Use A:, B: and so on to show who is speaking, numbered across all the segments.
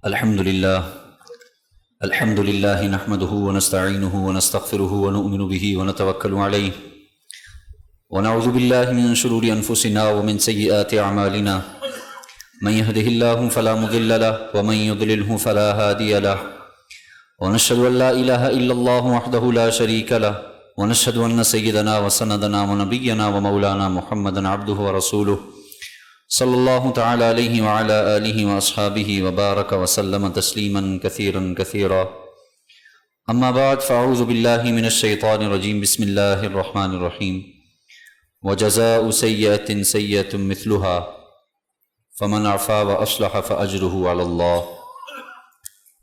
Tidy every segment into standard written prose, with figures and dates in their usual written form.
A: الحمد لله نحمده ونستعينه ونستغفره ونؤمن به ونتوكل عليه ونعوذ بالله من شرور أنفسنا ومن سيئات أعمالنا من يهده الله فلا مضل له ومن يضلله فلا هادي له ونشهد أن لا إله إلا الله وحده لا شريك له ونشهد أن سيدنا وسندنا ونبينا ومولانا محمدا عبده ورسوله صلی اللہ تعالی علیہ وعلى آلہ واصحابہ وبارک وسلم تسلیما کثیرا کثیرا اما بعد فاعوذ باللہ من الشیطان الرجیم بسم اللہ الرحمن الرحیم وجزاء سیئۃ سیئۃ مثلها فمن عفا واصلح فاجرہ علی اللہ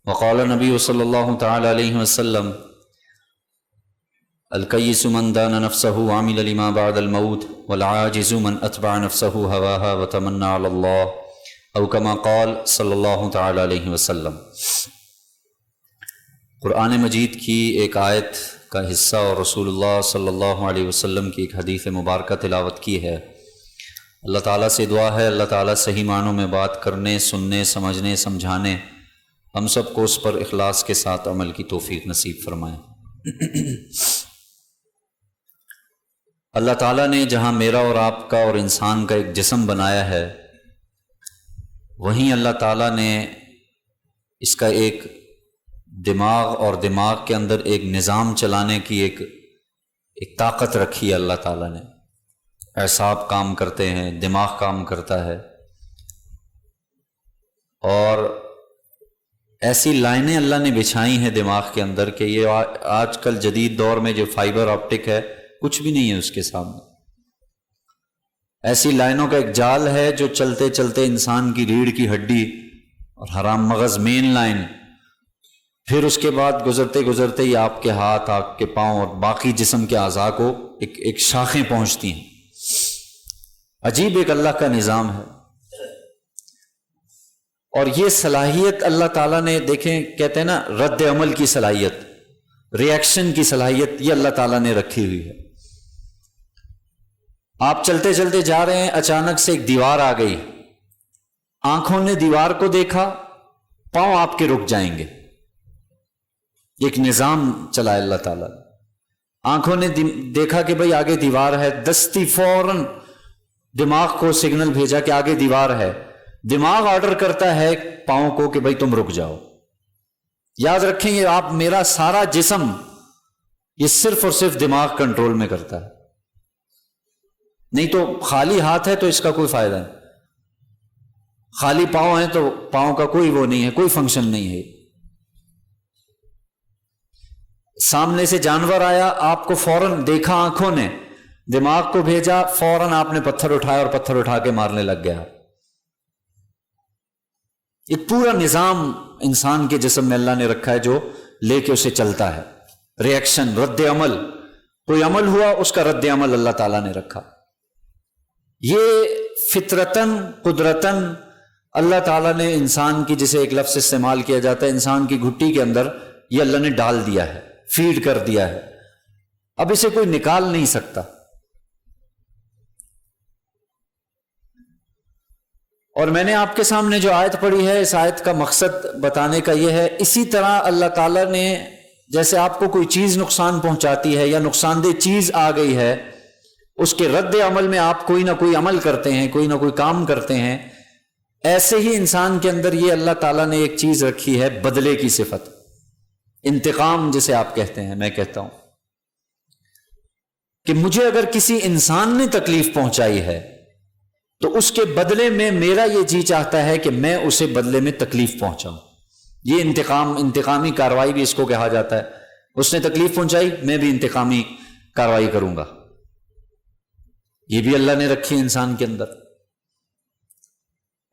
A: وقال النبی صلی اللہ تعالی علیہ وسلم الکیس من دان نفسه وعمل لما بعد الموت والعاجز من اتبع نفسه هواها وتمنى على الله او كما قال صلی اللہ تعالی علیہ وسلم۔ قرآن مجید کی ایک آیت کا حصہ اور رسول اللہ صلی اللہ علیہ وسلم کی ایک حدیث مبارکہ تلاوت کی ہے۔ اللہ تعالیٰ سے دعا ہے اللہ تعالیٰ صحیح معنوں میں بات کرنے، سننے، سمجھنے، سمجھانے ہم سب کو اس پر اخلاص کے ساتھ عمل کی توفیق نصیب فرمائے۔ اللہ تعالیٰ نے جہاں میرا اور آپ کا اور انسان کا ایک جسم بنایا ہے، وہیں اللہ تعالیٰ نے اس کا ایک دماغ اور دماغ کے اندر ایک نظام چلانے کی ایک طاقت رکھی ہے۔ اللہ تعالیٰ نے اعصاب کام کرتے ہیں، دماغ کام کرتا ہے، اور ایسی لائنیں اللہ نے بچھائی ہیں دماغ کے اندر کہ یہ آج کل جدید دور میں جو فائبر آپٹک ہے کچھ بھی نہیں ہے اس کے سامنے۔ ایسی لائنوں کا ایک جال ہے جو چلتے چلتے انسان کی ریڑھ کی ہڈی اور حرام مغز مین لائن، پھر اس کے بعد گزرتے گزرتے یہ آپ کے ہاتھ، آپ کے پاؤں اور باقی جسم کے اعضاء کو ایک شاخیں پہنچتی ہیں۔ عجیب ایک اللہ کا نظام ہے، اور یہ صلاحیت اللہ تعالیٰ نے، دیکھیں کہتے ہیں نا رد عمل کی صلاحیت، ریئیکشن کی صلاحیت، یہ اللہ تعالیٰ نے رکھی ہوئی ہے۔ آپ چلتے چلتے جا رہے ہیں، اچانک سے ایک دیوار آ گئی، آنکھوں نے دیوار کو دیکھا، پاؤں آپ کے رک جائیں گے۔ ایک نظام چلا ہے اللہ تعالیٰ نے۔ آنکھوں نے دیکھا کہ بھئی آگے دیوار ہے، دستی فوراً دماغ کو سگنل بھیجا کہ آگے دیوار ہے۔ دماغ آرڈر کرتا ہے پاؤں کو کہ بھئی تم رک جاؤ۔ یاد رکھیں یہ آپ میرا سارا جسم یہ صرف اور صرف دماغ کنٹرول میں کرتا ہے، نہیں تو خالی ہاتھ ہے تو اس کا کوئی فائدہ نہیں، خالی پاؤں ہیں تو پاؤں کا کوئی وہ نہیں ہے، کوئی فنکشن نہیں ہے۔ سامنے سے جانور آیا، آپ کو فوراً دیکھا، آنکھوں نے دماغ کو بھیجا، فوراً آپ نے پتھر اٹھایا اور پتھر اٹھا کے مارنے لگ گیا۔ ایک پورا نظام انسان کے جسم میں اللہ نے رکھا ہے جو لے کے اسے چلتا ہے۔ ریئیکشن، رد عمل، کوئی عمل ہوا اس کا رد عمل اللہ تعالیٰ نے رکھا۔ یہ فطرتاً قدرتاً اللہ تعالیٰ نے انسان کی، جسے ایک لفظ استعمال کیا جاتا ہے انسان کی گھٹی کے اندر، یہ اللہ نے ڈال دیا ہے، فیڈ کر دیا ہے، اب اسے کوئی نکال نہیں سکتا۔ اور میں نے آپ کے سامنے جو آیت پڑھی ہے، اس آیت کا مقصد بتانے کا یہ ہے، اسی طرح اللہ تعالیٰ نے جیسے آپ کو کوئی چیز نقصان پہنچاتی ہے یا نقصان دہ چیز آ گئی ہے، اس کے رد عمل میں آپ کوئی نہ کوئی عمل کرتے ہیں، کوئی نہ کوئی کام کرتے ہیں، ایسے ہی انسان کے اندر یہ اللہ تعالیٰ نے ایک چیز رکھی ہے، بدلے کی صفت، انتقام جسے آپ کہتے ہیں، میں کہتا ہوں کہ مجھے اگر کسی انسان نے تکلیف پہنچائی ہے تو اس کے بدلے میں میرا یہ جی چاہتا ہے کہ میں اسے بدلے میں تکلیف پہنچاؤں۔ یہ انتقامی کارروائی بھی اس کو کہا جاتا ہے۔ اس نے تکلیف پہنچائی، میں بھی انتقامی کارروائی کروں گا۔ یہ بھی اللہ نے رکھی انسان کے اندر۔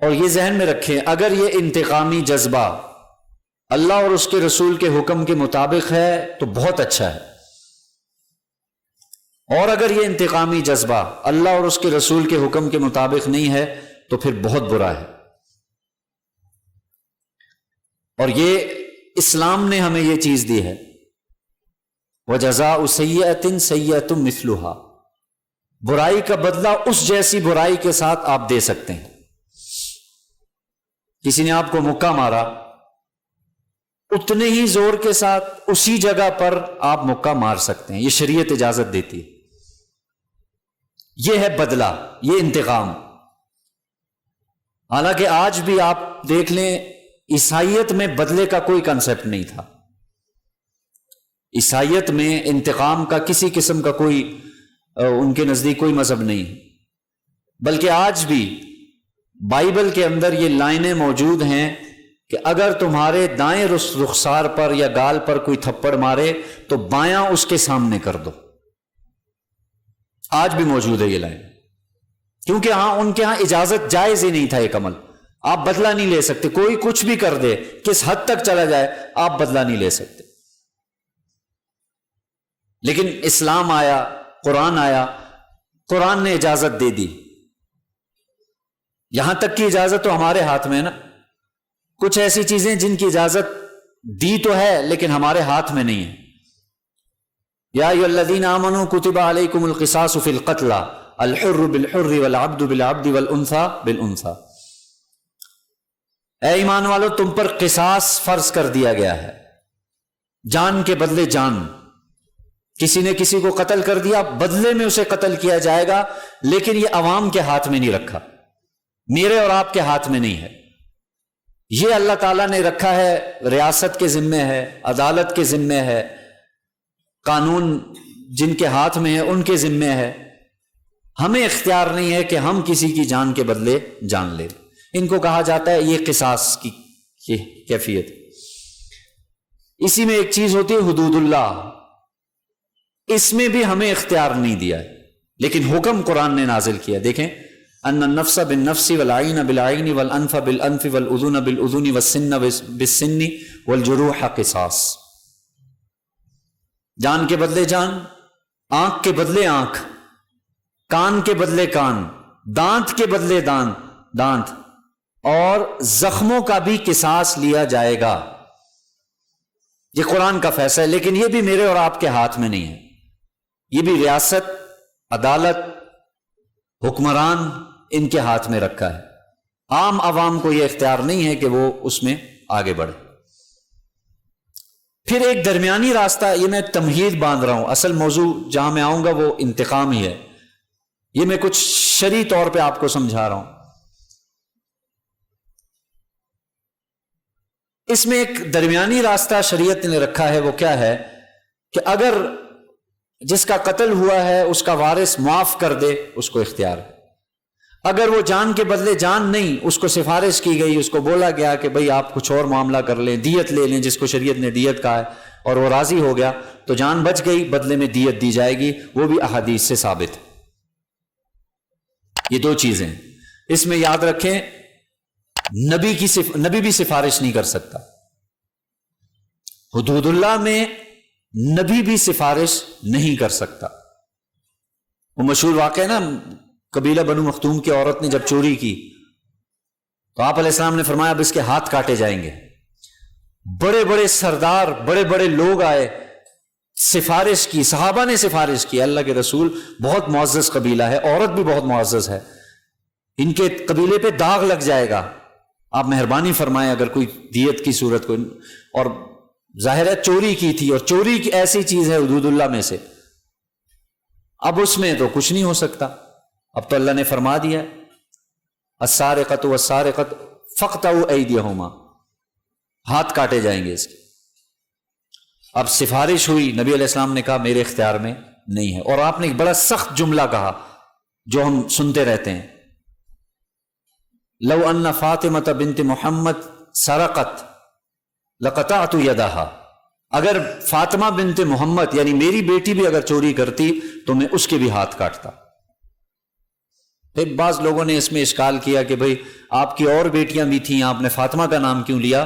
A: اور یہ ذہن میں رکھیں، اگر یہ انتقامی جذبہ اللہ اور اس کے رسول کے حکم کے مطابق ہے تو بہت اچھا ہے، اور اگر یہ انتقامی جذبہ اللہ اور اس کے رسول کے حکم کے مطابق نہیں ہے تو پھر بہت برا ہے۔ اور یہ اسلام نے ہمیں یہ چیز دی ہے، وَجَزَاءُ سَيِّئَةٍ سَيِّئَةٌ مِثْلُهَا، برائی کا بدلہ اس جیسی برائی کے ساتھ آپ دے سکتے ہیں۔ کسی نے آپ کو مکہ مارا، اتنے ہی زور کے ساتھ اسی جگہ پر آپ مکہ مار سکتے ہیں. یہ شریعت اجازت دیتی ہے. یہ ہے بدلہ، یہ انتقام. حالانکہ آج بھی آپ دیکھ لیں عیسائیت میں بدلے کا کوئی کنسپٹ نہیں تھا. عیسائیت میں انتقام کا کسی قسم کا کوئی ان کے نزدیک کوئی مذہب نہیں، بلکہ آج بھی بائبل کے اندر یہ لائنیں موجود ہیں کہ اگر تمہارے دائیں رخسار پر یا گال پر کوئی تھپڑ مارے تو بایاں اس کے سامنے کر دو. آج بھی موجود ہے یہ لائن، کیونکہ ان کے ہاں اجازت جائز ہی نہیں تھا ایک عمل. آپ بدلہ نہیں لے سکتے، کوئی کچھ بھی کر دے، کس حد تک چلا جائے، آپ بدلہ نہیں لے سکتے. لیکن اسلام آیا، قرآن آیا، قرآن نے اجازت دے دی. یہاں تک کی اجازت تو ہمارے ہاتھ میں ہے نا. کچھ ایسی چیزیں جن کی اجازت دی تو ہے لیکن ہمارے ہاتھ میں نہیں ہے. یا ایھا الذین آمنوا کتب علیکم القصاص فی القتل الحر بالحر والعبد بالعبد والانثى بالانثى. اے ایمان والو، تم پر قصاص فرض کر دیا گیا ہے، جان کے بدلے جان. کسی نے کسی کو قتل کر دیا، بدلے میں اسے قتل کیا جائے گا، لیکن یہ عوام کے ہاتھ میں نہیں رکھا، میرے اور آپ کے ہاتھ میں نہیں ہے. یہ اللہ تعالیٰ نے رکھا ہے، ریاست کے ذمے ہے، عدالت کے ذمے ہے، قانون جن کے ہاتھ میں ہے ان کے ذمے ہے. ہمیں اختیار نہیں ہے کہ ہم کسی کی جان کے بدلے جان لیں. ان کو کہا جاتا ہے یہ قصاص کی یہ کیفیت. اسی میں ایک چیز ہوتی ہے حدود اللہ، اس میں بھی ہمیں اختیار نہیں دیا ہے، لیکن حکم قرآن نے نازل کیا. دیکھیں، ان النفس بالنفس والعین بالعین والانف بالانف والاذن بالاذن والسن بالسن والجروح قصاص. جان کے بدلے جان، آنکھ کے بدلے آنکھ، کان کے بدلے کان، دانت کے بدلے دانت، اور زخموں کا بھی قصاص لیا جائے گا. یہ قرآن کا فیصلہ ہے، لیکن یہ بھی میرے اور آپ کے ہاتھ میں نہیں ہے. یہ بھی ریاست، عدالت، حکمران ان کے ہاتھ میں رکھا ہے. عام عوام کو یہ اختیار نہیں ہے کہ وہ اس میں آگے بڑھے. پھر ایک درمیانی راستہ، یہ میں تمہید باندھ رہا ہوں، اصل موضوع جہاں میں آؤں گا وہ انتقام ہی ہے. یہ میں کچھ شرعی طور پہ آپ کو سمجھا رہا ہوں. اس میں ایک درمیانی راستہ شریعت نے رکھا ہے. وہ کیا ہے کہ اگر جس کا قتل ہوا ہے اس کا وارث معاف کر دے، اس کو اختیار ہے. اگر وہ جان کے بدلے جان نہیں، اس کو سفارش کی گئی، اس کو بولا گیا کہ بھئی آپ کچھ اور معاملہ کر لیں، دیت لے لیں، جس کو شریعت نے دیت کہا ہے، اور وہ راضی ہو گیا تو جان بچ گئی، بدلے میں دیت دی جائے گی. وہ بھی احادیث سے ثابت ہے. یہ دو چیزیں اس میں یاد رکھیں. نبی بھی سفارش نہیں کر سکتا. حدود اللہ میں نبی بھی سفارش نہیں کر سکتا. وہ مشہور واقعہ ہے نا، قبیلہ بنو مختوم کی عورت نے جب چوری کی تو آپ علیہ السلام نے فرمایا اب اس کے ہاتھ کاٹے جائیں گے. بڑے بڑے سردار، بڑے بڑے لوگ آئے، سفارش کی، صحابہ نے سفارش کی. اللہ کے رسول بہت معزز قبیلہ ہے، عورت بھی بہت معزز ہے، ان کے قبیلے پہ داغ لگ جائے گا، آپ مہربانی فرمائیں اگر کوئی دیت کی صورت کو. اور ظاہر ہے چوری کی تھی، اور چوری کی ایسی چیز ہے حدود اللہ میں سے، اب اس میں تو کچھ نہیں ہو سکتا. اب تو اللہ نے فرما دیا السارقۃ والسارقۃ فاقطعوا ایدیہما، ہاتھ کاٹے جائیں گے اس کے. اب سفارش ہوئی، نبی علیہ السلام نے کہا میرے اختیار میں نہیں ہے. اور آپ نے ایک بڑا سخت جملہ کہا جو ہم سنتے رہتے ہیں، لو ان فاطمہ بنت محمد سرقت لقطعت یدہا. اگر فاطمہ بنت محمد یعنی میری بیٹی بھی اگر چوری کرتی تو میں اس کے بھی ہاتھ کاٹتا. پھر بعض لوگوں نے اس میں اشکال کیا کہ بھئی آپ کی اور بیٹیاں بھی تھیں، آپ نے فاطمہ کا نام کیوں لیا؟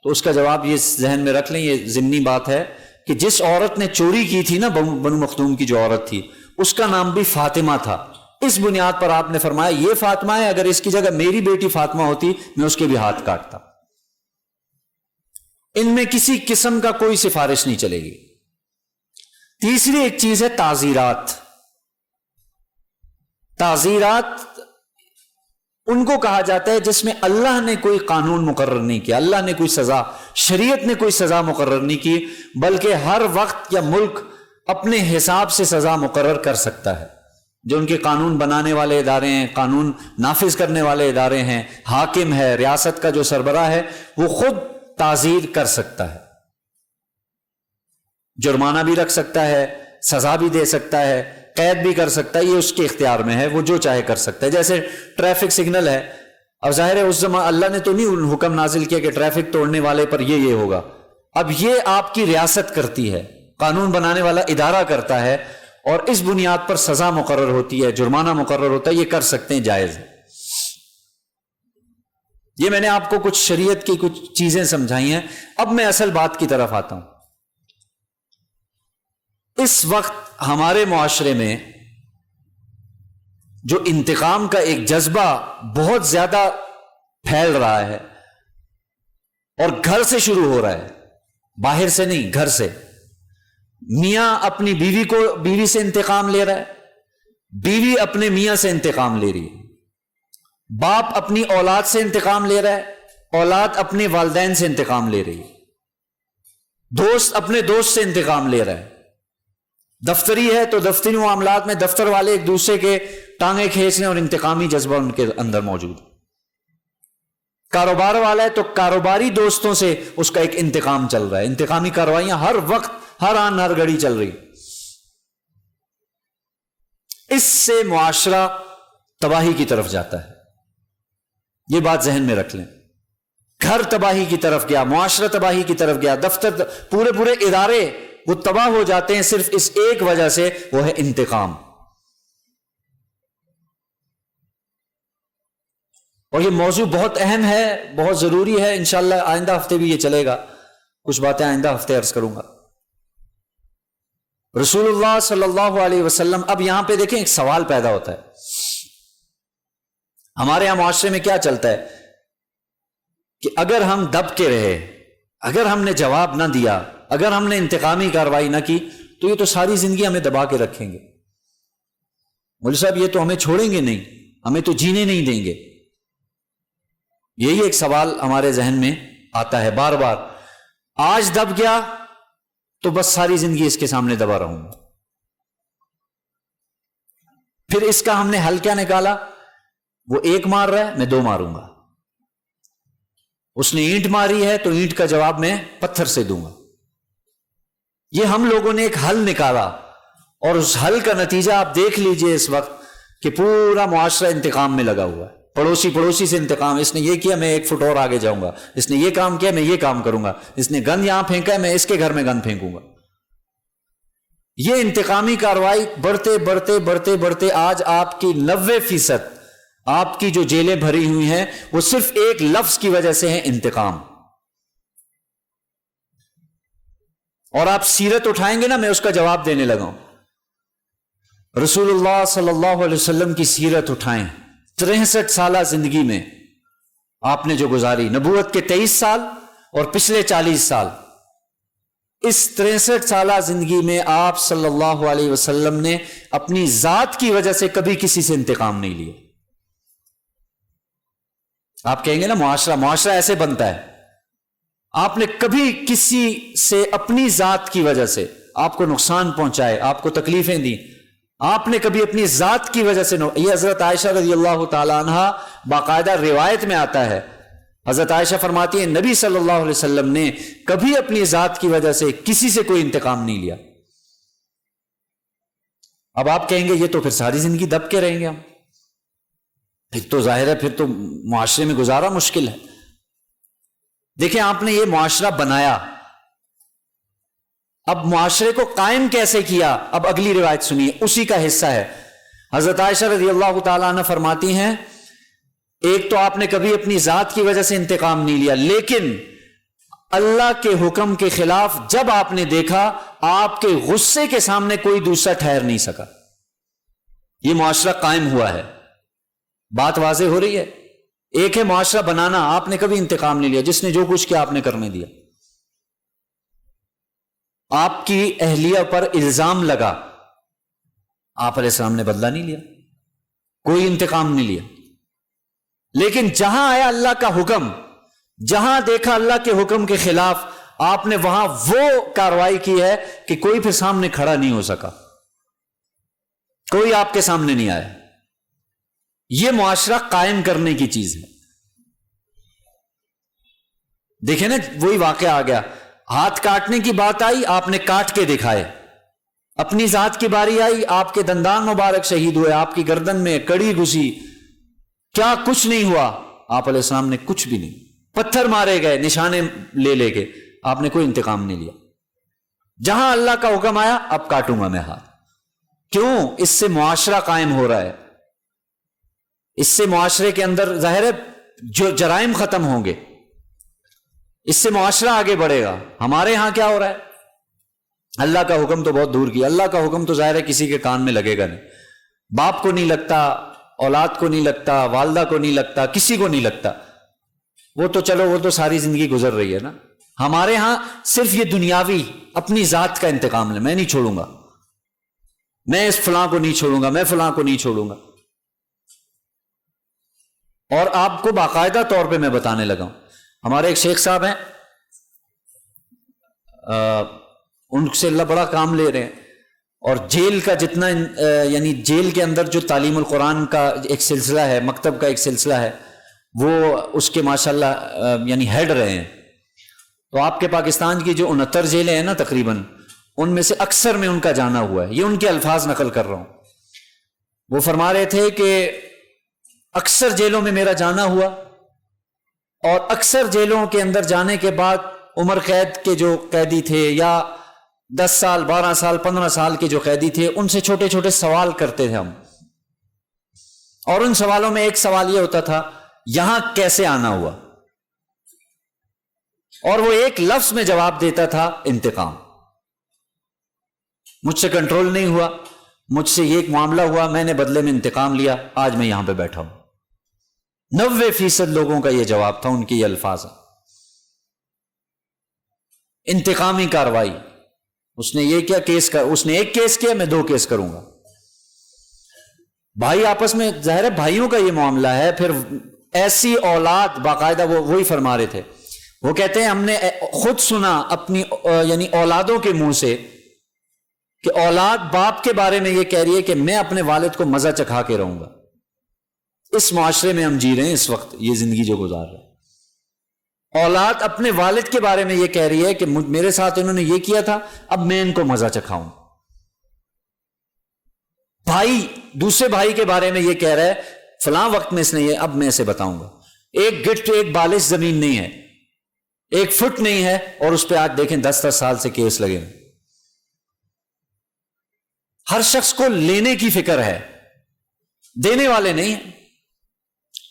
A: تو اس کا جواب یہ ذہن میں رکھ لیں، یہ ضمنی بات ہے کہ جس عورت نے چوری کی تھی نا، بنو مختوم کی جو عورت تھی، اس کا نام بھی فاطمہ تھا. اس بنیاد پر آپ نے فرمایا یہ فاطمہ ہے، اگر اس کی جگہ میری بیٹی فاطمہ ہوتی میں اس کے بھی ہاتھ کاٹتا. ان میں کسی قسم کا کوئی سفارش نہیں چلے گی. تیسری ایک چیز ہے تعزیرات. تعزیرات ان کو کہا جاتا ہے جس میں اللہ نے کوئی قانون مقرر نہیں کیا، اللہ نے کوئی سزا، شریعت نے کوئی سزا مقرر نہیں کی، بلکہ ہر وقت یا ملک اپنے حساب سے سزا مقرر کر سکتا ہے۔ جو ان کے قانون بنانے والے ادارے ہیں، قانون نافذ کرنے والے ادارے ہیں، حاکم ہے، ریاست کا جو سربراہ ہے، وہ خود تعزیر کر سکتا ہے، جرمانہ بھی رکھ سکتا ہے، سزا بھی دے سکتا ہے، قید بھی کر سکتا ہے، یہ اس کے اختیار میں ہے، وہ جو چاہے کر سکتا ہے۔ جیسے ٹریفک سگنل ہے، اب ظاہر ہے اس زمان اللہ نے تو نہیں حکم نازل کیا کہ ٹریفک توڑنے والے پر یہ ہوگا، اب یہ آپ کی ریاست کرتی ہے، قانون بنانے والا ادارہ کرتا ہے، اور اس بنیاد پر سزا مقرر ہوتی ہے، جرمانہ مقرر ہوتا ہے، یہ کر سکتے ہیں، جائز ہے۔ یہ میں نے آپ کو کچھ شریعت کی کچھ چیزیں سمجھائی ہیں۔ اب میں اصل بات کی طرف آتا ہوں۔ اس وقت ہمارے معاشرے میں جو انتقام کا ایک جذبہ بہت زیادہ پھیل رہا ہے، اور گھر سے شروع ہو رہا ہے، باہر سے نہیں، گھر سے۔ میاں اپنی بیوی سے انتقام لے رہا ہے، بیوی اپنے میاں سے انتقام لے رہی ہے، باپ اپنی اولاد سے انتقام لے رہا ہے، اولاد اپنے والدین سے انتقام لے رہی ہے، دوست اپنے دوست سے انتقام لے رہا ہے، دفتری ہے تو دفتری معاملات میں دفتر والے ایک دوسرے کے ٹانگیں کھینچنے اور انتقامی جذبہ ان کے اندر موجود ہے۔ کاروبار والا ہے تو کاروباری دوستوں سے اس کا ایک انتقام چل رہا ہے، انتقامی کارروائیاں ہر وقت، ہر آن ہر گھڑی چل رہی۔ اس سے معاشرہ تباہی کی طرف جاتا ہے، یہ بات ذہن میں رکھ لیں۔ گھر تباہی کی طرف گیا، معاشرہ تباہی کی طرف گیا، دفتر، پورے ادارے وہ تباہ ہو جاتے ہیں صرف اس ایک وجہ سے، وہ ہے انتقام۔ اور یہ موضوع بہت اہم ہے، بہت ضروری ہے، انشاءاللہ آئندہ ہفتے بھی یہ چلے گا، کچھ باتیں آئندہ ہفتے عرض کروں گا۔ رسول اللہ صلی اللہ علیہ وسلم، اب یہاں پہ دیکھیں ایک سوال پیدا ہوتا ہے، ہمارے یہاں معاشرے میں کیا چلتا ہے کہ اگر ہم دب کے رہے، اگر ہم نے جواب نہ دیا، اگر ہم نے انتقامی کارروائی نہ کی، تو یہ تو ساری زندگی ہمیں دبا کے رکھیں گے، مولوی صاحب یہ تو ہمیں چھوڑیں گے نہیں، ہمیں تو جینے نہیں دیں گے۔ یہی ایک سوال ہمارے ذہن میں آتا ہے بار بار، آج دب گیا تو بس ساری زندگی اس کے سامنے دبا رہوں گا۔ پھر اس کا ہم نے حل کیا نکالا؟ وہ ایک مار رہا ہے، میں دو ماروں گا، اس نے اینٹ ماری ہے تو اینٹ کا جواب میں پتھر سے دوں گا۔ یہ ہم لوگوں نے ایک حل نکالا، اور اس حل کا نتیجہ آپ دیکھ لیجئے اس وقت کہ پورا معاشرہ انتقام میں لگا ہوا ہے، پڑوسی سے انتقام، اس نے یہ کیا میں 1 فٹ اور آگے جاؤں گا، اس نے یہ کام کیا میں یہ کام کروں گا، اس نے گند یہاں پھینکا ہے میں اس کے گھر میں گند پھینکوں گا۔ یہ انتقامی کارروائی بڑھتے آج آپ کی 90% آپ کی جو جیلیں بھری ہوئی ہیں وہ صرف ایک لفظ کی وجہ سے ہیں، انتقام۔ اور آپ سیرت اٹھائیں گے نا، میں اس کا جواب دینے لگا ہوں۔ رسول اللہ صلی اللہ علیہ وسلم کی سیرت اٹھائیں، 63 سالہ زندگی میں آپ نے جو گزاری، نبوت کے 23 سال اور پچھلے 40 سال، اس 63 سالہ زندگی میں آپ صلی اللہ علیہ وسلم نے اپنی ذات کی وجہ سے کبھی کسی سے انتقام نہیں لیا۔ آپ کہیں گے نا معاشرہ ایسے بنتا ہے، آپ نے کبھی کسی سے اپنی ذات کی وجہ سے آپ کو نقصان پہنچائے، آپ کو تکلیفیں دی، آپ نے کبھی اپنی ذات کی وجہ سے یہ حضرت عائشہ رضی اللہ تعالی عنہا باقاعدہ روایت میں آتا ہے، حضرت عائشہ فرماتی ہیں نبی صلی اللہ علیہ وسلم نے کبھی اپنی ذات کی وجہ سے کسی سے کوئی انتقام نہیں لیا۔ اب آپ کہیں گے یہ تو پھر ساری زندگی دب کے رہیں گے ہم، پھر تو ظاہر ہے پھر تو معاشرے میں گزارا مشکل ہے۔ دیکھیں آپ نے یہ معاشرہ بنایا، اب معاشرے کو قائم کیسے کیا؟ اب اگلی روایت سنیے، اسی کا حصہ ہے۔ حضرت عائشہ رضی اللہ تعالیٰ عنہ فرماتی ہیں ایک تو آپ نے کبھی اپنی ذات کی وجہ سے انتقام نہیں لیا، لیکن اللہ کے حکم کے خلاف جب آپ نے دیکھا آپ کے غصے کے سامنے کوئی دوسرا ٹھہر نہیں سکا، یہ معاشرہ قائم ہوا ہے۔ بات واضح ہو رہی ہے؟ ایک ہے معاشرہ بنانا، آپ نے کبھی انتقام نہیں لیا، جس نے جو کچھ کیا آپ نے کرنے دیا۔ آپ کی اہلیہ پر الزام لگا، آپ علیہ السلام نے بدلہ نہیں لیا، کوئی انتقام نہیں لیا۔ لیکن جہاں آیا اللہ کا حکم، جہاں دیکھا اللہ کے حکم کے خلاف، آپ نے وہاں وہ کارروائی کی ہے کہ کوئی پھر سامنے کھڑا نہیں ہو سکا، کوئی آپ کے سامنے نہیں آیا۔ یہ معاشرہ قائم کرنے کی چیز ہے۔ دیکھیں نا، وہی واقعہ آ گیا، ہاتھ کاٹنے کی بات آئی، آپ نے کاٹ کے دکھائے۔ اپنی ذات کی باری آئی، آپ کے دندان مبارک شہید ہوئے، آپ کی گردن میں کڑی گھسی، کیا کچھ نہیں ہوا؟ آپ علیہ السلام نے کچھ بھی نہیں، پتھر مارے گئے، نشانے لے کے، آپ نے کوئی انتقام نہیں لیا۔ جہاں اللہ کا حکم آیا، اب کاٹوں گا میں ہاتھ۔ کیوں؟ اس سے معاشرہ قائم ہو رہا ہے، اس سے معاشرے کے اندر ظاہر ہے جو جرائم ختم ہوں گے، اس سے معاشرہ آگے بڑھے گا۔ ہمارے ہاں کیا ہو رہا ہے؟ اللہ کا حکم تو بہت دور کی، اللہ کا حکم تو ظاہر ہے کسی کے کان میں لگے گا نہیں، باپ کو نہیں لگتا، اولاد کو نہیں لگتا، والدہ کو نہیں لگتا، کسی کو نہیں لگتا۔ وہ تو چلو، وہ تو ساری زندگی گزر رہی ہے نا۔ ہمارے ہاں صرف یہ دنیاوی اپنی ذات کا انتقام لے، میں نہیں چھوڑوں گا، میں اس فلاں کو نہیں چھوڑوں گا، میں فلاں کو نہیں چھوڑوں گا۔ اور آپ کو باقاعدہ طور پہ میں بتانے لگا ہوں، ہمارے ایک شیخ صاحب ہیں، ان سے اللہ بڑا کام لے رہے ہیں، اور جیل کا جتنا یعنی جیل کے اندر جو تعلیم القرآن کا ایک سلسلہ ہے، مکتب کا ایک سلسلہ ہے، وہ اس کے ماشاءاللہ یعنی ہیڈ رہے ہیں۔ تو آپ کے پاکستان کی جو 69 جیلیں ہیں نا تقریباً، ان میں سے اکثر میں ان کا جانا ہوا ہے۔ یہ ان کے الفاظ نقل کر رہا ہوں۔ وہ فرما رہے تھے کہ اکثر جیلوں میں میرا جانا ہوا، اور اکثر جیلوں کے اندر جانے کے بعد عمر قید کے جو قیدی تھے، یا 10 سال 12 سال 15 سال کے جو قیدی تھے، ان سے چھوٹے چھوٹے سوال کرتے تھے ہم، اور ان سوالوں میں ایک سوال یہ ہوتا تھا، یہاں کیسے آنا ہوا؟ اور وہ ایک لفظ میں جواب دیتا تھا، انتقام۔ مجھ سے کنٹرول نہیں ہوا، مجھ سے یہ ایک معاملہ ہوا، میں نے بدلے میں انتقام لیا، آج میں یہاں پہ بیٹھا ہوں۔ 90% لوگوں کا یہ جواب تھا، ان کے یہ الفاظ ہیں، انتقامی کاروائی۔ اس نے یہ کیا کیس کر، اس نے ایک کیس کیا، میں 2 کیس کروں گا۔ بھائی آپس میں، ظاہر ہے بھائیوں کا یہ معاملہ ہے۔ پھر ایسی اولاد، باقاعدہ وہ وہی فرما رہے تھے، وہ کہتے ہیں ہم نے خود سنا اپنی یعنی اولادوں کے منہ سے کہ اولاد باپ کے بارے میں یہ کہہ رہی ہے کہ میں اپنے والد کو مزہ چکھا کے رہوں گا۔ اس معاشرے میں ہم جی رہے ہیں اس وقت، یہ زندگی جو گزار رہے ہیں، اولاد اپنے والد کے بارے میں یہ کہہ رہی ہے کہ میرے ساتھ انہوں نے یہ کیا تھا، اب میں ان کو مزہ چکھاؤں۔ بھائی دوسرے بھائی کے بارے میں یہ کہہ رہا ہے فلاں وقت میں اس نے یہ، اب میں اسے بتاؤں گا۔ ایک گٹ، ایک بالش زمین نہیں ہے، 1 فٹ نہیں ہے، اور اس پہ آج دیکھیں 10 سال سے کیس لگے ہیں۔ ہر شخص کو لینے کی فکر ہے، دینے والے نہیں ہیں۔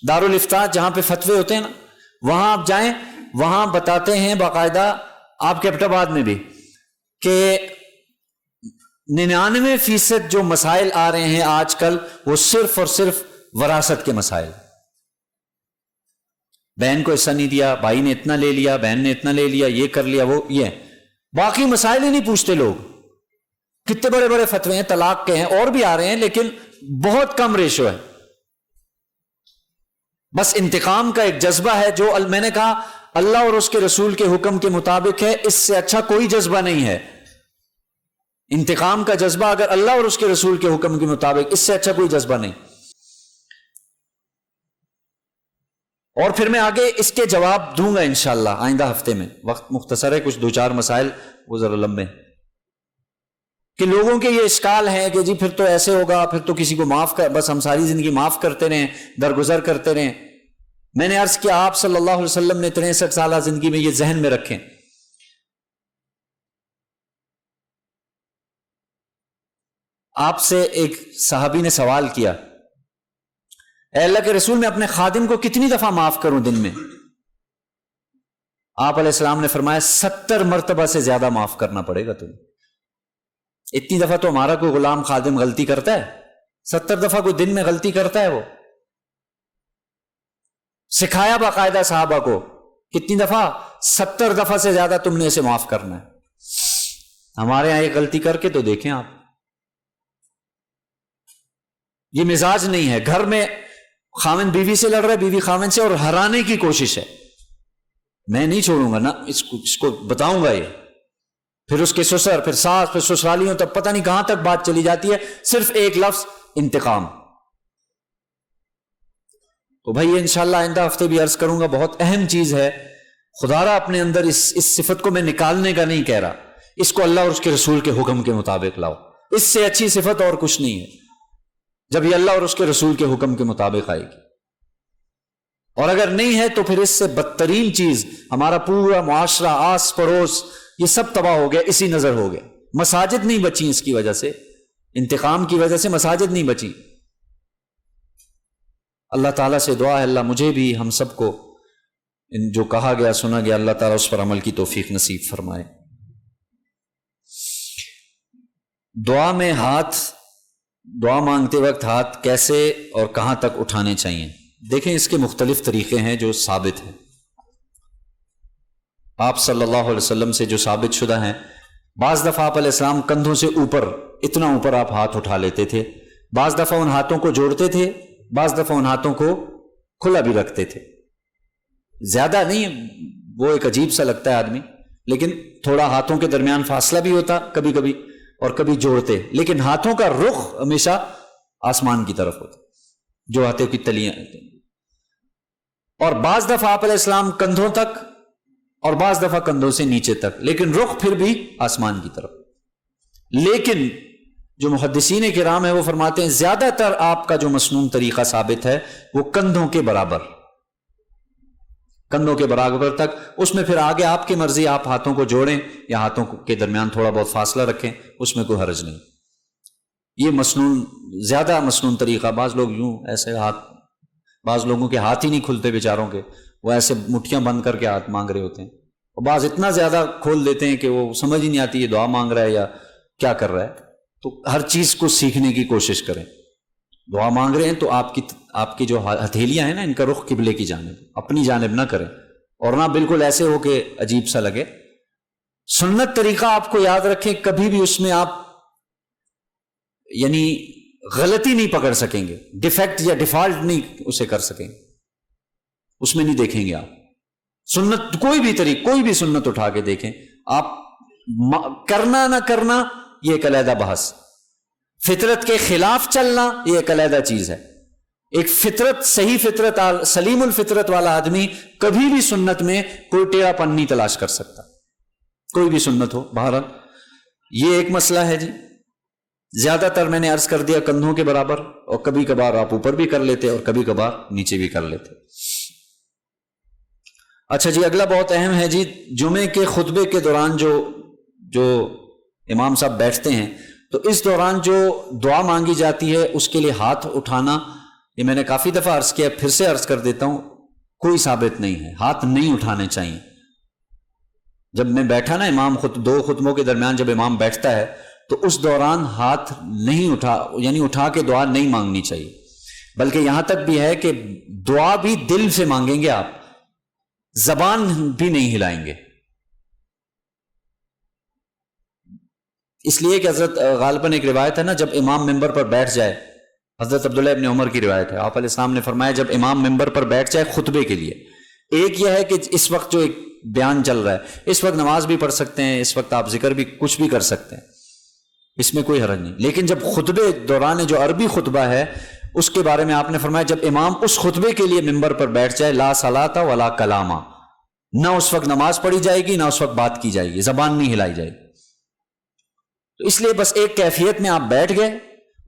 A: دارالافتاء جہاں پہ فتوے ہوتے ہیں نا، وہاں آپ جائیں، وہاں بتاتے ہیں باقاعدہ، آپ کے ایبٹ آباد میں بھی، کہ 99% جو مسائل آ رہے ہیں آج کل، وہ صرف اور صرف وراثت کے مسائل۔ بہن کو حصہ نہیں دیا، بھائی نے اتنا لے لیا، بہن نے اتنا لے لیا، یہ کر لیا، وہ یہ، باقی مسائل ہی نہیں پوچھتے لوگ۔ کتنے بڑے بڑے فتوے ہیں، طلاق کے ہیں، اور بھی آ رہے ہیں، لیکن بہت کم ریشو ہے۔ بس انتقام کا ایک جذبہ ہے، جو میں نے کہا اللہ اور اس کے رسول کے حکم کے مطابق ہے، اس سے اچھا کوئی جذبہ نہیں ہے۔ انتقام کا جذبہ اگر اللہ اور اس کے رسول کے حکم کے مطابق، اس سے اچھا کوئی جذبہ نہیں۔ اور پھر میں آگے اس کے جواب دوں گا انشاءاللہ آئندہ ہفتے میں، وقت مختصر ہے، کچھ 2-4 مسائل وہ ذرا لمبے، کہ لوگوں کے یہ اشکال ہے کہ جی پھر تو ایسے ہوگا، پھر تو کسی کو معاف کر، بس ہم ساری زندگی معاف کرتے رہیں، درگزر کرتے رہیں۔ میں نے عرض کیا آپ صلی اللہ علیہ وسلم نے 63 سالہ زندگی میں یہ ذہن میں رکھیں۔ آپ سے ایک صحابی نے سوال کیا، اے اللہ کے رسول، میں اپنے خادم کو کتنی دفعہ معاف کروں دن میں؟ آپ علیہ السلام نے فرمایا 70 مرتبہ سے زیادہ معاف کرنا پڑے گا تمہیں۔ اتنی دفعہ تو ہمارا کوئی غلام خادم غلطی کرتا ہے؟ 70 دفعہ کوئی دن میں غلطی کرتا ہے؟ وہ سکھایا باقاعدہ صحابہ کو، کتنی دفعہ؟ 70 دفعہ سے زیادہ تم نے اسے معاف کرنا ہے۔ ہمارے یہاں ایک غلطی کر کے تو دیکھیں آپ، یہ مزاج نہیں ہے۔ گھر میں خاوند بیوی سے لڑ رہا ہے، بیوی خاوند سے، اور ہرانے کی کوشش ہے، میں نہیں چھوڑوں گا نا، اس کو بتاؤں گا یہ، پھر اس کے سسر، پھر ساس، پھر سسرالیوں تک، پتہ نہیں کہاں تک بات چلی جاتی ہے، صرف ایک لفظ انتقام۔ تو بھائی یہ انشاءاللہ آئندہ ہفتے بھی عرض کروں گا، بہت اہم چیز ہے، خدا را اپنے اندر اس صفت کو میں نکالنے کا نہیں کہہ رہا، اس کو اللہ اور اس کے رسول کے حکم کے مطابق لاؤ، اس سے اچھی صفت اور کچھ نہیں ہے جب یہ اللہ اور اس کے رسول کے حکم کے مطابق آئے گی۔ اور اگر نہیں ہے تو پھر اس سے بدترین چیز، ہمارا پورا معاشرہ، آس پڑوس، یہ سب تباہ ہو گیا، اسی نظر ہو گیا، مساجد نہیں بچی اس کی وجہ سے، انتقام کی وجہ سے مساجد نہیں بچی۔ اللہ تعالیٰ سے دعا ہے اللہ مجھے بھی، ہم سب کو جو کہا گیا سنا گیا، اللہ تعالیٰ اس پر عمل کی توفیق نصیب فرمائے۔ دعا میں دعا مانگتے وقت ہاتھ کیسے اور کہاں تک اٹھانے چاہیے؟ دیکھیں اس کے مختلف طریقے ہیں جو ثابت ہیں، آپ صلی اللہ علیہ وسلم سے جو ثابت شدہ ہیں۔ بعض دفعہ آپ علیہ السلام کندھوں سے اوپر، اتنا اوپر آپ ہاتھ اٹھا لیتے تھے، بعض دفعہ ان ہاتھوں کو جوڑتے تھے، بعض دفعہ ان ہاتھوں کو کھلا بھی رکھتے تھے، زیادہ نہیں، وہ ایک عجیب سا لگتا ہے آدمی، لیکن تھوڑا ہاتھوں کے درمیان فاصلہ بھی ہوتا کبھی کبھی، اور کبھی جوڑتے، لیکن ہاتھوں کا رخ ہمیشہ آسمان کی طرف ہوتا، جو ہاتھوں کی تلیاں، اور بعض دفعہ آپ علیہ السلام کندھوں تک، اور بعض دفعہ کندھوں سے نیچے تک، لیکن رخ پھر بھی آسمان کی طرف۔ لیکن جو محدثین کرام ہیں وہ فرماتے ہیں زیادہ تر آپ کا جو مسنون طریقہ ثابت ہے وہ کندھوں کے برابر، کندھوں کے برابر تک، اس میں پھر آگے آپ کی مرضی، آپ ہاتھوں کو جوڑیں یا ہاتھوں کے درمیان تھوڑا بہت فاصلہ رکھیں، اس میں کوئی حرج نہیں۔ یہ مسنون، زیادہ مسنون طریقہ۔ بعض لوگ یوں ایسے ہاتھ، بعض لوگوں کے ہاتھ ہی نہیں کھلتے بیچاروں کے، وہ ایسے مٹھیاں بند کر کے ہاتھ مانگ رہے ہوتے ہیں، اور بعض اتنا زیادہ کھول دیتے ہیں کہ وہ سمجھ ہی نہیں آتی یہ دعا مانگ رہا ہے یا کیا کر رہا ہے۔ تو ہر چیز کو سیکھنے کی کوشش کریں، دعا مانگ رہے ہیں تو آپ کی جو ہتھیلیاں ہیں نا، ان کا رخ قبلے کی جانب، اپنی جانب نہ کریں، اور نہ بالکل ایسے ہو کہ عجیب سا لگے۔ سنت طریقہ آپ کو یاد رکھیں، کبھی بھی اس میں آپ یعنی غلطی نہیں پکڑ سکیں گے، ڈیفیکٹ یا ڈیفالٹ نہیں اسے کر سکیں گے، اس میں نہیں دیکھیں گے آپ۔ سنت کوئی بھی طریقہ، کوئی بھی سنت اٹھا کے دیکھیں آپ، کرنا نہ کرنا یہ ایک علیحدہ بحث، فطرت کے خلاف چلنا یہ ایک علیحدہ چیز ہے۔ ایک فطرت، صحیح فطرت، سلیم الفطرت والا آدمی کبھی بھی سنت میں کوئی ٹیڑھا پن نہیں تلاش کر سکتا، کوئی بھی سنت ہو۔ بہرحال یہ ایک مسئلہ ہے جی، زیادہ تر میں نے عرض کر دیا کندھوں کے برابر، اور کبھی کبھار آپ اوپر بھی کر لیتے اور کبھی کبھار نیچے بھی کر لیتے۔ اچھا جی، اگلا بہت اہم ہے جی، جمعے کے خطبے کے دوران جو امام صاحب بیٹھتے ہیں، تو اس دوران جو دعا مانگی جاتی ہے اس کے لیے ہاتھ اٹھانا، یہ میں نے کافی دفعہ عرض کیا، پھر سے عرض کر دیتا ہوں، کوئی ثابت نہیں ہے، ہاتھ نہیں اٹھانے چاہیے۔ جب میں بیٹھا نا، امام دو خطبوں کے درمیان جب امام بیٹھتا ہے تو اس دوران ہاتھ نہیں اٹھا کے دعا نہیں مانگنی چاہیے، بلکہ یہاں تک بھی ہے کہ دعا بھی دل سے مانگیں گے آپ، زبان بھی نہیں ہلائیں گے، اس لیے کہ حضرت غالباً ایک روایت ہے نا، جب امام ممبر پر بیٹھ جائے، حضرت عبداللہ ابن عمر کی روایت ہے، آپ علیہ السلام نے فرمایا جب امام ممبر پر بیٹھ جائے خطبے کے لیے، ایک یہ ہے کہ اس وقت جو ایک بیان چل رہا ہے، اس وقت نماز بھی پڑھ سکتے ہیں، اس وقت آپ ذکر بھی کچھ بھی کر سکتے ہیں، اس میں کوئی حرج نہیں، لیکن جب خطبے دوران جو عربی خطبہ ہے اس کے بارے میں آپ نے فرمایا جب امام اس خطبے کے لیے ممبر پر بیٹھ جائے، لا صلاۃ ولا کلاما، نہ اس وقت نماز پڑھی جائے گی نہ اس وقت بات کی جائے گی، زبان نہیں ہلائی جائے گی۔ تو اس لیے بس ایک کیفیت میں آپ بیٹھ گئے،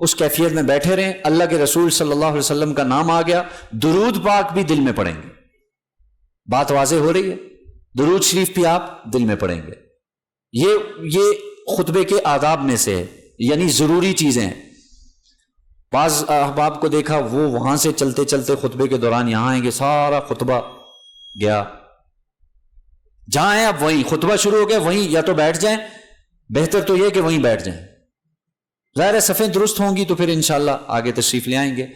A: اس کیفیت میں بیٹھے رہیں، اللہ کے رسول صلی اللہ علیہ وسلم کا نام آ گیا، درود پاک بھی دل میں پڑھیں گے، بات واضح ہو رہی ہے، درود شریف بھی آپ دل میں پڑھیں گے، یہ خطبے کے آداب میں سے ہے، یعنی ضروری چیزیں ہیں۔ بعض احباب کو دیکھا وہ وہاں سے چلتے چلتے خطبے کے دوران یہاں آئیں گے، سارا خطبہ گیا، جہاں ہیں آپ وہیں، خطبہ شروع ہو گیا وہیں، یا تو بیٹھ جائیں، بہتر تو یہ کہ وہیں بیٹھ جائیں، ظاہر صفیں درست ہوں گی تو پھر انشاءاللہ آگے تشریف لے آئیں گے۔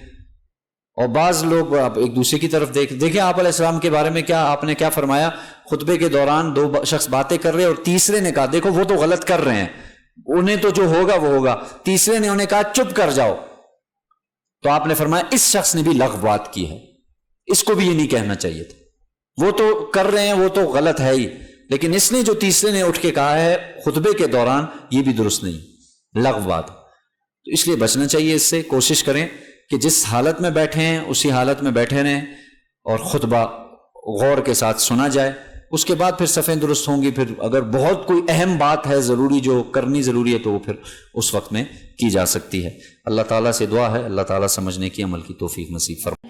A: اور بعض لوگ آپ ایک دوسرے کی طرف دیکھیں آپ علیہ السلام کے بارے میں کیا آپ نے کیا فرمایا، خطبے کے دوران دو شخص باتیں کر رہے اور تیسرے نے کہا دیکھو وہ تو غلط کر رہے ہیں، انہیں تو جو ہوگا وہ ہوگا، تیسرے نے انہیں کہا چپ کر جاؤ، تو آپ نے فرمایا اس شخص نے بھی لغو بات کی ہے، اس کو بھی یہ نہیں کہنا چاہیے تھا، وہ تو کر رہے ہیں وہ تو غلط ہے ہی، لیکن اس نے جو تیسرے نے اٹھ کے کہا ہے خطبے کے دوران یہ بھی درست نہیں، لغو بات۔ تو اس لیے بچنا چاہیے اس سے، کوشش کریں کہ جس حالت میں بیٹھے ہیں اسی حالت میں بیٹھے رہیں اور خطبہ غور کے ساتھ سنا جائے، اس کے بعد پھر صفیں درست ہوں گی۔ پھر اگر بہت کوئی اہم بات ہے ضروری جو کرنی ضروری ہے تو وہ پھر اس وقت میں کی جا سکتی ہے۔ اللہ تعالیٰ سے دعا ہے اللہ تعالیٰ سمجھنے کی عمل کی توفیق نصیب فرمائے۔